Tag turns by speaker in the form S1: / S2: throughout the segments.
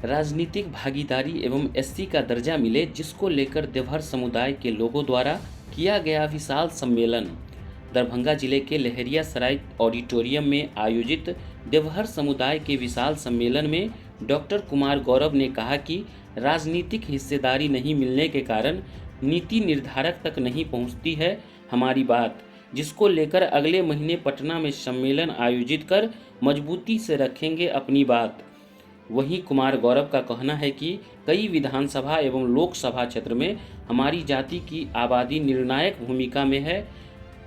S1: राजनीतिक भागीदारी एवं एससी का दर्जा मिले, जिसको लेकर देवहर समुदाय के लोगों द्वारा किया गया विशाल सम्मेलन। दरभंगा जिले के लहरियासराय ऑडिटोरियम में आयोजित देवहर समुदाय के विशाल सम्मेलन में डॉक्टर कुमार गौरव ने कहा कि राजनीतिक हिस्सेदारी नहीं मिलने के कारण नीति निर्धारक तक नहीं पहुंचती है हमारी बात, जिसको लेकर अगले महीने पटना में सम्मेलन आयोजित कर मजबूती से रखेंगे अपनी बात। वहीं कुमार गौरव का कहना है कि कई विधानसभा एवं लोकसभा क्षेत्र में हमारी जाति की आबादी निर्णायक भूमिका में है।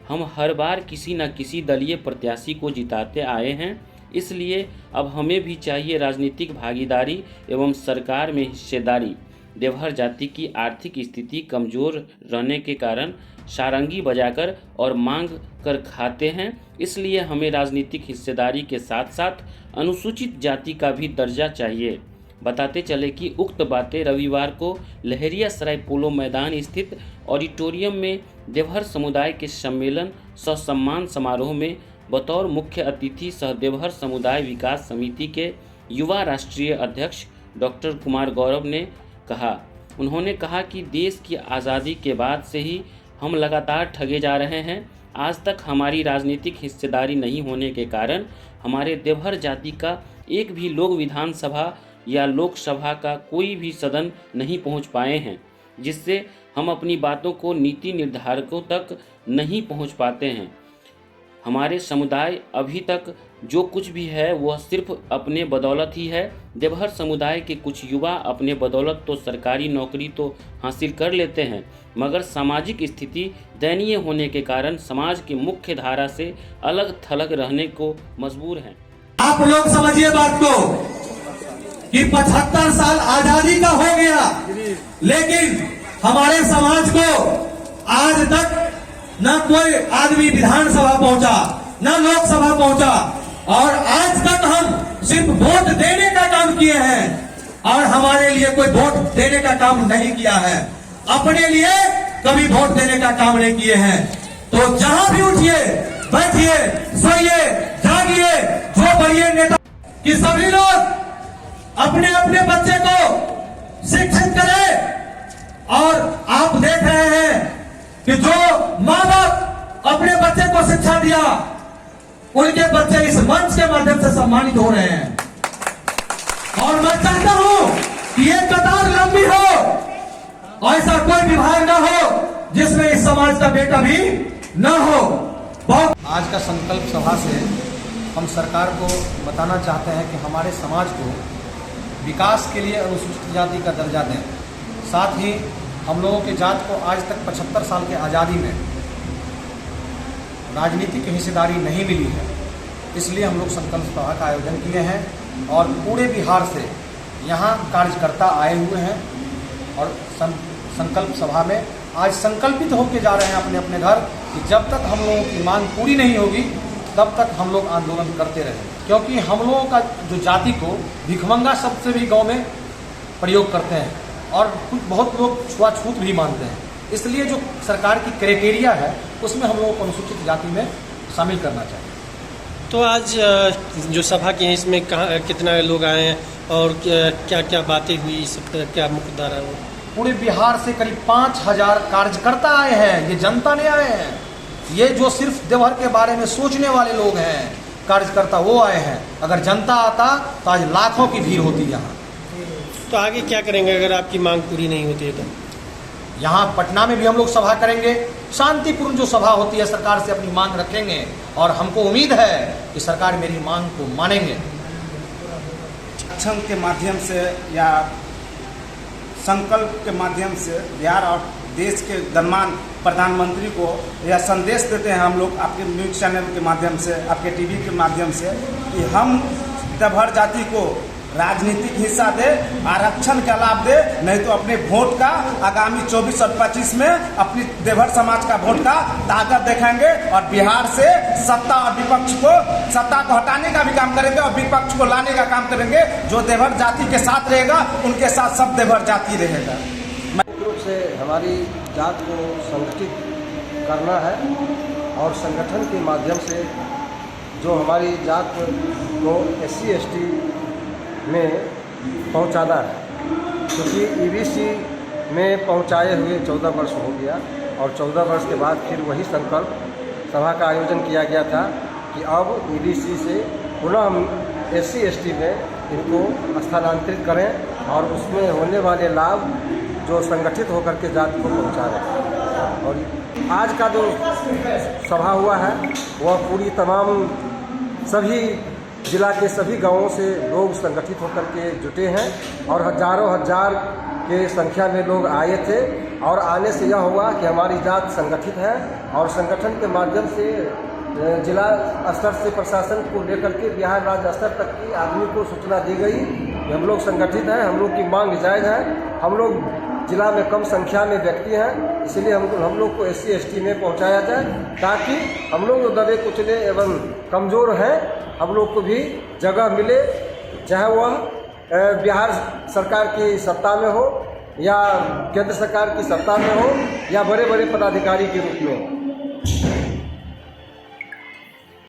S1: हम हर बार किसी न किसी दलीय प्रत्याशी को जिताते आए हैं, इसलिए अब हमें भी चाहिए राजनीतिक भागीदारी एवं सरकार में हिस्सेदारी। देवहर जाति की आर्थिक स्थिति कमजोर रहने के कारण सारंगी बजाकर और मांग कर खाते हैं, इसलिए हमें राजनीतिक हिस्सेदारी के साथ साथ अनुसूचित जाति का भी दर्जा चाहिए। बताते चले कि उक्त बातें रविवार को लहरियासराय पोलो मैदान स्थित ऑडिटोरियम में देवहर समुदाय के सम्मेलन सह सम्मान समारोह में बतौर मुख्य अतिथि सह देवहर समुदाय विकास समिति के युवा राष्ट्रीय अध्यक्ष डॉक्टर कुमार गौरव ने कहा। उन्होंने कहा कि देश की आज़ादी के बाद से ही हम लगातार ठगे जा रहे हैं। आज तक हमारी राजनीतिक हिस्सेदारी नहीं होने के कारण हमारे देवहर जाति का एक भी लोक विधानसभा या लोकसभा का कोई भी सदन नहीं पहुंच पाए हैं, जिससे हम अपनी बातों को नीति निर्धारकों तक नहीं पहुंच पाते हैं। हमारे समुदाय अभी तक जो कुछ भी है वह सिर्फ अपने बदौलत ही है। देवहर समुदाय के कुछ युवा अपने बदौलत तो सरकारी नौकरी तो हासिल कर लेते हैं, मगर सामाजिक स्थिति दयनीय होने के कारण समाज की मुख्य धारा से अलग थलग रहने को मजबूर हैं।
S2: आप लोग समझिए बात को कि 75 साल आजादी का हो गया, लेकिन हमारे समाज को आज तक न कोई आदमी विधानसभा पहुंचा, न लोकसभा पहुंचा, और आज तक हम सिर्फ वोट देने का काम किए हैं और हमारे लिए कोई वोट देने का काम नहीं किया है। अपने लिए कभी वोट देने का काम नहीं किए हैं। तो जहां भी उठिए, बैठिए, सोइए, जागिए, जो बनिए नेता कि सभी लोग अपने अपने बच्चे को शिक्षित करें। और आप देख रहे हैं कि जो माँ बाप अपने बच्चे को शिक्षा दिया, उनके बच्चे इस मंच के माध्यम से सम्मानित हो रहे हैं। और मैं चाहता हूं कि ये कतार लंबी हो, ऐसा कोई विभाग ना हो जिसमें इस समाज का बेटा भी न हो।
S3: आज का संकल्प सभा से हम सरकार को बताना चाहते हैं कि हमारे समाज को विकास के लिए अनुसूचित जाति का दर्जा दें। साथ ही हम लोगों के जात को आज तक 75 साल के आज़ादी में राजनीतिक हिस्सेदारी नहीं मिली है, इसलिए हम लोग संकल्प सभा का आयोजन किए हैं और पूरे बिहार से यहाँ कार्यकर्ता आए हुए हैं और संकल्प सभा में आज संकल्पित होकर जा रहे हैं अपने अपने घर कि जब तक हम लोगों की मांग पूरी नहीं होगी तब तक हम लोग आंदोलन करते रहें, क्योंकि हम लोगों का जो जाति को भिखमंगा शब्द से भी गाँव में प्रयोग करते हैं और कुछ बहुत लोग छुआछूत भी मानते हैं। इसलिए जो सरकार की क्राइटेरिया है उसमें हम लोगों को अनुसूचित जाति में शामिल करना चाहिए।
S4: तो आज जो सभा की है इसमें कहाँ कितना लोग आए हैं और क्या क्या बातें हुई, सब क्या मुख्य धारा है?
S3: पूरे बिहार से करीब 5000 कार्यकर्ता आए हैं। ये जनता नहीं आए हैं, ये जो सिर्फ देवहर के बारे में सोचने वाले लोग हैं कार्यकर्ता, वो आए हैं। अगर जनता आता तो आज लाखों की भीड़ होती यहाँ।
S4: तो आगे क्या करेंगे अगर आपकी मांग पूरी नहीं होती है? तो
S3: यहाँ पटना में भी हम लोग सभा करेंगे, शांतिपूर्ण जो सभा होती है सरकार से अपनी मांग रखेंगे और हमको उम्मीद है कि सरकार मेरी मांग को मानेंगे।
S5: सक्षम के माध्यम से या संकल्प के माध्यम से बिहार और देश के गणमान्य प्रधानमंत्री को यह संदेश देते हैं हम लोग आपके न्यूज़ चैनल के माध्यम से, आपके टीवी के माध्यम से, कि हम देवहर जाति को राजनीतिक हिस्सा दे, आरक्षण का लाभ दे, नहीं तो अपने वोट का आगामी 24 और 25 में अपनी देवहर समाज का वोट का ताकत दिखाएंगे और बिहार से सत्ता और विपक्ष को, सत्ता को हटाने का भी काम करेंगे और विपक्ष को लाने का काम करेंगे। जो देवहर जाति के साथ रहेगा उनके साथ सब देवहर जाति रहेगा।
S6: रूप से हमारी जात को संगठित करना है और संगठन के माध्यम से जो हमारी जात को SC ST में पहुंचाना है, क्योंकि ईबीसी में पहुंचाए हुए 14 वर्ष हो गया और 14 वर्ष के बाद फिर वही संकल्प सभा का आयोजन किया गया था कि अब ईबीसी से पुनः हम SC/ST में इनको स्थानांतरित करें और उसमें होने वाले लाभ जो संगठित होकर के जाति को पहुंचा रहे हैं। और आज का जो सभा हुआ है वह पूरी तमाम सभी जिला के सभी गांवों से लोग संगठित होकर के जुटे हैं और हजारों हजार के संख्या में लोग आए थे और आने से यह हुआ कि हमारी जात संगठित है और संगठन के माध्यम से जिला स्तर से प्रशासन को लेकर के बिहार राज्य स्तर तक की आदमी को सूचना दी गई कि हम लोग संगठित हैं, हम लोग की मांग जायज़ है, हम लोग जिला में कम संख्या में व्यक्ति हैं, इसलिए हम लोग को SC/ST में पहुंचाया जाए ताकि हम लोग जो दबे कुचले एवं कमज़ोर हैं हम लोग को भी जगह मिले, चाहे वह बिहार सरकार की सत्ता में हो या केंद्र सरकार की सत्ता में हो या बड़े बड़े पदाधिकारी के रूप में हो।